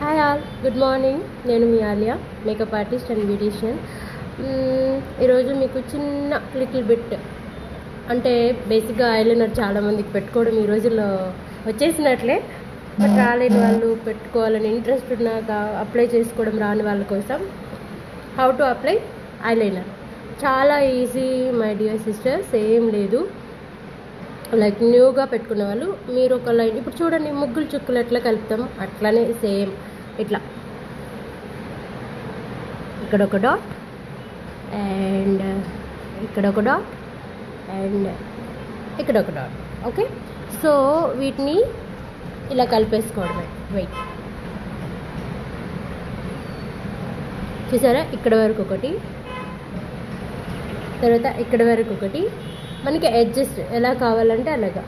Hi all, good morning. నేను మీ Alia, makeup artist and beautician. ఈరోజు మీకు చిన్న లిటిల్ బిట్ అంటే బేసిక్గా ఐలైనర్ చాలామందికి పెట్టుకోవడం ఈ రోజుల్లో వచ్చేసినట్లే, బట్ రాలేని వాళ్ళు, పెట్టుకోవాలని ఇంట్రెస్ట్ ఉన్నాక అప్లై చేసుకోవడం రాని వాళ్ళ కోసం హౌ టు అప్లై ఐలైనర్. చాలా ఈజీ మై డియర్ సిస్టర్స్, ఏం లేదు. లైక్ న్యూగా పెట్టుకున్న వాళ్ళు మీరు ఒక లైన్ ఇప్పుడు చూడండి, ముగ్గులు చుక్కలు ఎట్లా కలుపుతాం అట్లానే సేమ్ ఇట్లా ఇక్కడ ఒక డాట్ అండ్ ఇక్కడ ఒక డాట్ అండ్ ఇక్కడ ఒక డాట్. ఓకే, సో వీటిని ఇలా కలిపేసుకోవడమే. వెయిట్, చూసారా? ఇక్కడ వరకు ఒకటి, తర్వాత ఇక్కడ వరకు ఒకటి. మనకి అడ్జస్ట్ ఎలా కావాలంటే అలాగా.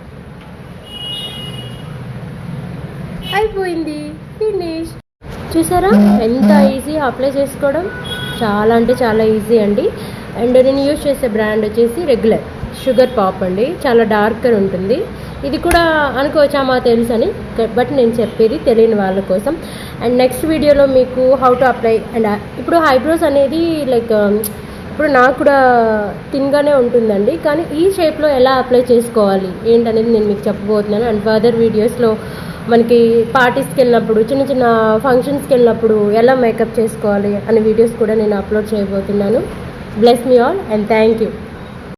అయిపోయింది, ఫినిష్. చూసారా ఎంత ఈజీ అప్లై చేసుకోవడం? చాలా అంటే చాలా ఈజీ అండి. అండ్ నేను యూజ్ చేసే బ్రాండ్ వచ్చేసి రెగ్యులర్ షుగర్ పాప్ అండి. చాలా డార్కర్ ఉంటుంది. ఇది కూడా అనుకోవచ్చా మా తెలుసు అని, బట్ నేను చెప్పేది తెలియని వాళ్ళ కోసం. అండ్ నెక్స్ట్ వీడియోలో మీకు హౌ టు అప్లై. అండ్ ఇప్పుడు ఐబ్రోస్ అనేది లైక్ ఇప్పుడు నాకు కూడా థిన్గానే ఉంటుందండి, కానీ ఈ షేప్లో ఎలా అప్లై చేసుకోవాలి ఏంటనేది నేను మీకు చెప్పబోతున్నాను. అండ్ ఫర్దర్ వీడియోస్లో మనకి పార్టీస్కి వెళ్ళినప్పుడు, చిన్న చిన్న ఫంక్షన్స్కి వెళ్ళినప్పుడు ఎలా మేకప్ చేసుకోవాలి అనే వీడియోస్ కూడా నేను అప్లోడ్ చేయబోతున్నాను. Bless me all and thank you.